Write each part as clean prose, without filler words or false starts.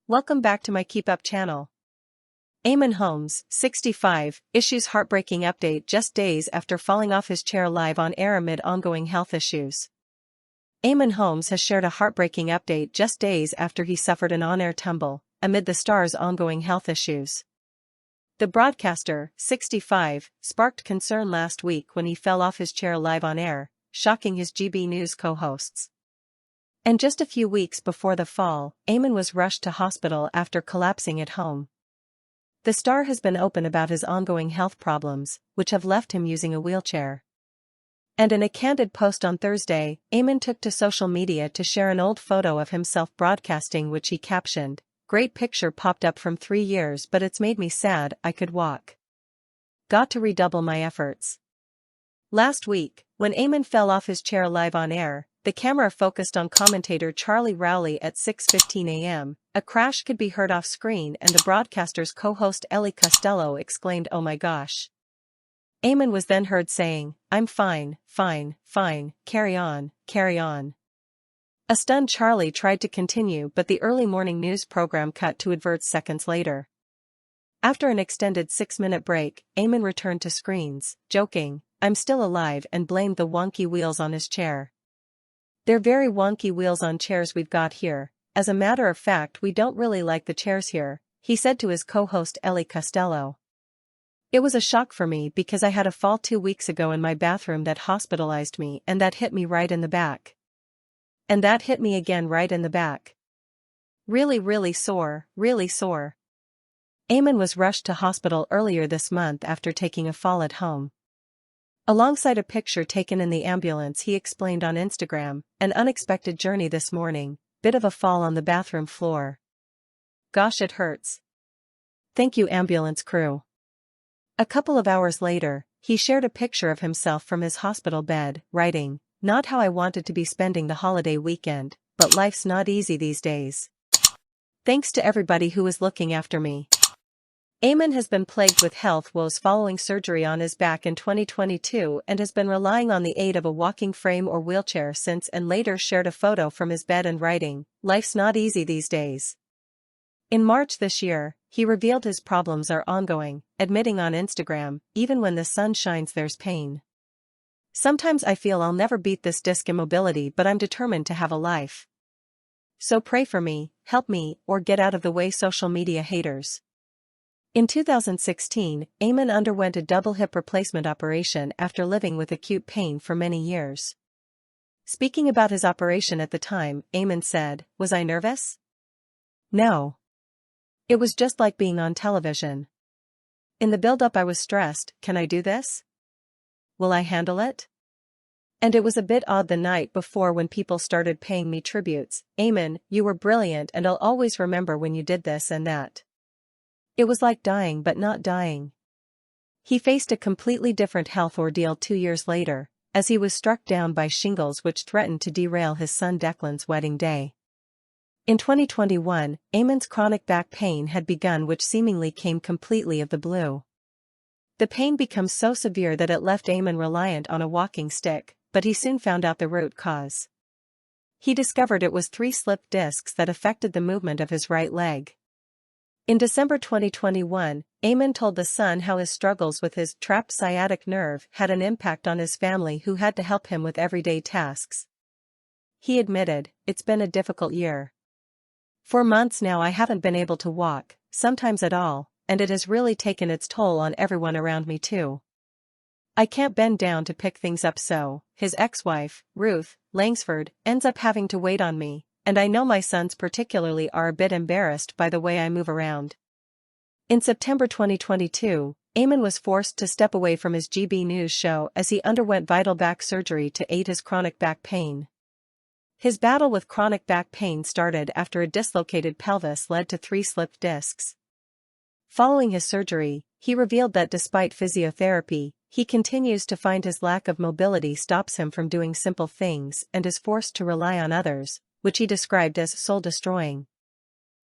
Welcome back to my Keep Up channel. Eamonn Holmes, 65, issues heartbreaking update just days after falling off his chair live on air amid ongoing health issues. Eamonn Holmes has shared a heartbreaking update just days after he suffered an on-air tumble, amid the star's ongoing health issues. The broadcaster, 65, sparked concern last week when he fell off his chair live on air, shocking his GB News co-hosts. And just a few weeks before the fall, Eamonn was rushed to hospital after collapsing at home. The star has been open about his ongoing health problems, which have left him using a wheelchair. And in a candid post on Thursday, Eamonn took to social media to share an old photo of himself broadcasting, which he captioned, "Great picture popped up from 3 years, but it's made me sad. I could walk. Got to redouble my efforts." Last week, when Eamonn fell off his chair live on air, the camera focused on commentator Charlie Rowley at 6:15 a.m. A crash could be heard off screen, and the broadcaster's co-host Ellie Costello exclaimed, "Oh my gosh." Eamonn was then heard saying, "I'm fine, fine, fine, carry on, carry on." A stunned Charlie tried to continue, but the early morning news program cut to adverts seconds later. After an extended 6-minute break, Eamonn returned to screens, joking, "I'm still alive," and blamed the wonky wheels on his chair. "They're very wonky wheels on chairs we've got here. As a matter of fact, we don't really like the chairs here," he said to his co-host Ellie Costello. "It was a shock for me because I had a fall 2 weeks ago in my bathroom that hospitalized me, and that hit me right in the back. And that hit me again right in the back. Really, really sore, really sore." Eamonn was rushed to hospital earlier this month after taking a fall at home. Alongside a picture taken in the ambulance, he explained on Instagram, "An unexpected journey this morning, bit of a fall on the bathroom floor. Gosh, it hurts. Thank you, ambulance crew." A couple of hours later, he shared a picture of himself from his hospital bed, writing, "Not how I wanted to be spending the holiday weekend, but life's not easy these days. Thanks to everybody who is looking after me." Eamonn has been plagued with health woes following surgery on his back in 2022 and has been relying on the aid of a walking frame or wheelchair since, and later shared a photo from his bed and writing, "Life's not easy these days." In March this year, he revealed his problems are ongoing, admitting on Instagram, "Even when the sun shines there's pain. Sometimes I feel I'll never beat this disc immobility, but I'm determined to have a life. So pray for me, help me, or get out of the way, social media haters." In 2016, Eamonn underwent a double hip replacement operation after living with acute pain for many years. Speaking about his operation at the time, Eamonn said, "Was I nervous? No. It was just like being on television. In the build-up I was stressed. Can I do this? Will I handle it? And it was a bit odd the night before when people started paying me tributes. Eamonn, you were brilliant and I'll always remember when you did this and that. It was like dying but not dying." He faced a completely different health ordeal 2 years later, as he was struck down by shingles which threatened to derail his son Declan's wedding day. In 2021, Eamonn's chronic back pain had begun, which seemingly came completely of the blue. The pain became so severe that it left Eamonn reliant on a walking stick, but he soon found out the root cause. He discovered it was 3 slipped discs that affected the movement of his right leg. In December 2021, Eamonn told The Sun how his struggles with his trapped sciatic nerve had an impact on his family, who had to help him with everyday tasks. He admitted, "It's been a difficult year. For months now I haven't been able to walk, sometimes at all, and it has really taken its toll on everyone around me too. I can't bend down to pick things up, so," his ex-wife, Ruth Langsford, ends up having to wait on me, "and I know my sons particularly are a bit embarrassed by the way I move around." In September 2022, Eamonn was forced to step away from his GB News show as he underwent vital back surgery to aid his chronic back pain. His battle with chronic back pain started after a dislocated pelvis led to 3 slipped discs. Following his surgery, he revealed that despite physiotherapy, he continues to find his lack of mobility stops him from doing simple things and is forced to rely on others, which he described as soul-destroying.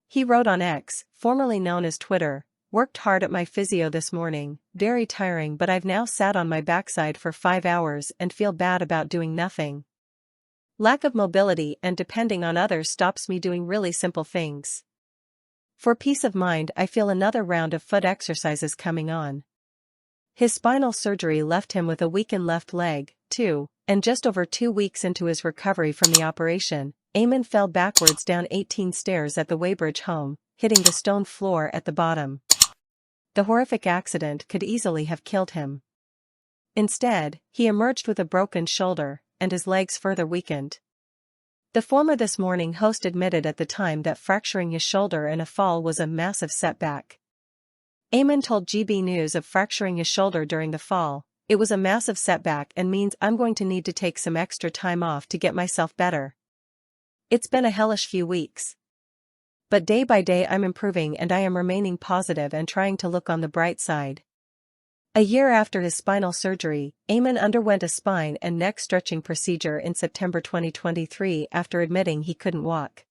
He wrote on X, formerly known as Twitter, "Worked hard at my physio this morning, very tiring, but I've now sat on my backside for 5 hours and feel bad about doing nothing. Lack of mobility and depending on others stops me doing really simple things. For peace of mind, I feel another round of foot exercises coming on. His spinal surgery left him with a weakened left leg, too, and just over 2 weeks into his recovery from the operation, Eamonn fell backwards down 18 stairs at the Weybridge home, hitting the stone floor at the bottom. The horrific accident could easily have killed him. Instead, he emerged with a broken shoulder, and his legs further weakened. The former This Morning host admitted at the time that fracturing his shoulder in a fall was a massive setback. Eamonn told GB News of fracturing his shoulder during the fall. "It was a massive setback and means I'm going to need to take some extra time off to get myself better. It's been a hellish few weeks. But day by day I'm improving and I am remaining positive and trying to look on the bright side." A year after his spinal surgery, Eamonn underwent a spine and neck stretching procedure in September 2023 after admitting he couldn't walk.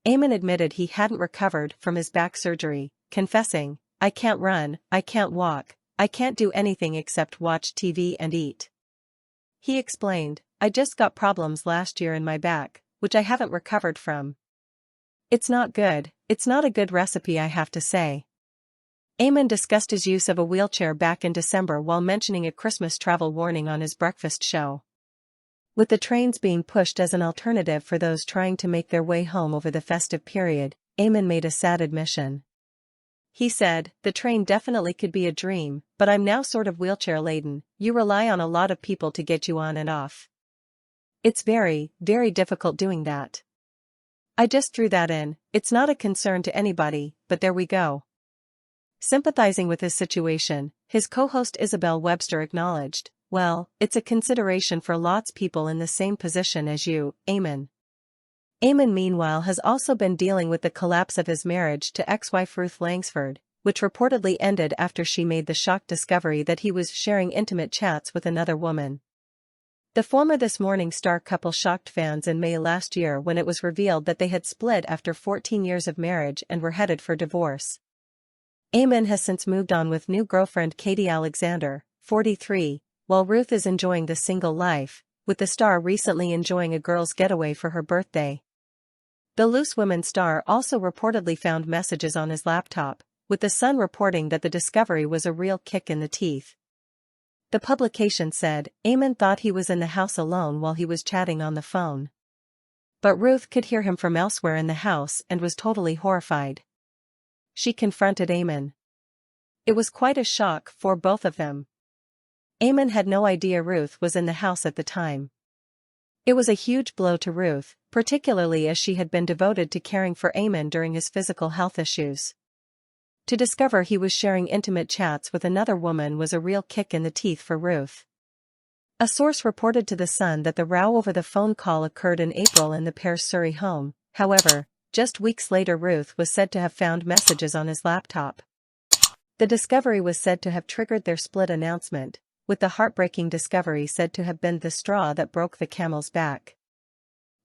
Eamonn admitted he hadn't recovered from his back surgery, confessing, "I can't run, I can't walk, I can't do anything except watch TV and eat." He explained, "I just got problems last year in my back, which I haven't recovered from. It's not good, it's not a good recipe, I have to say." Eamonn discussed his use of a wheelchair back in December while mentioning a Christmas travel warning on his breakfast show. With the trains being pushed as an alternative for those trying to make their way home over the festive period, Eamonn made a sad admission. He said, "The train definitely could be a dream, but I'm now sort of wheelchair-laden. You rely on a lot of people to get you on and off. It's very, very difficult doing that. I just threw that in, it's not a concern to anybody, but there we go." Sympathizing with his situation, his co-host Isabel Webster acknowledged, "Well, it's a consideration for lots of people in the same position as you, Eamonn." Eamonn meanwhile has also been dealing with the collapse of his marriage to ex-wife Ruth Langsford, which reportedly ended after she made the shock discovery that he was sharing intimate chats with another woman. The former This Morning star couple shocked fans in May last year when it was revealed that they had split after 14 years of marriage and were headed for divorce. Eamonn has since moved on with new girlfriend Katie Alexander, 43, while Ruth is enjoying the single life, with the star recently enjoying a girls' getaway for her birthday. The Loose Women star also reportedly found messages on his laptop, with The Sun reporting that the discovery was a real kick in the teeth. The publication said, Eamonn thought he was in the house alone while he was chatting on the phone. But Ruth could hear him from elsewhere in the house and was totally horrified. She confronted Eamonn. It was quite a shock for both of them. Eamonn had no idea Ruth was in the house at the time. It was a huge blow to Ruth, particularly as she had been devoted to caring for Eamonn during his physical health issues. To discover he was sharing intimate chats with another woman was a real kick in the teeth for Ruth. A source reported to The Sun that the row over the phone call occurred in April in the pair's Surrey home. However, just weeks later Ruth was said to have found messages on his laptop. The discovery was said to have triggered their split announcement, with the heartbreaking discovery said to have been the straw that broke the camel's back.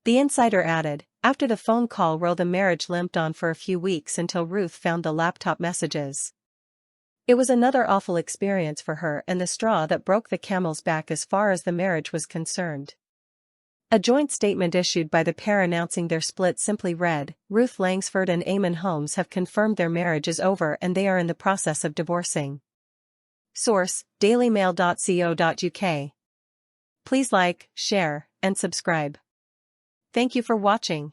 The insider added, after the phone call the marriage limped on for a few weeks until Ruth found the laptop messages. It was another awful experience for her and the straw that broke the camel's back as far as the marriage was concerned. A joint statement issued by the pair announcing their split simply read, Ruth Langsford and Eamonn Holmes have confirmed their marriage is over and they are in the process of divorcing. Source, dailymail.co.uk. Please like, share, and subscribe. Thank you for watching.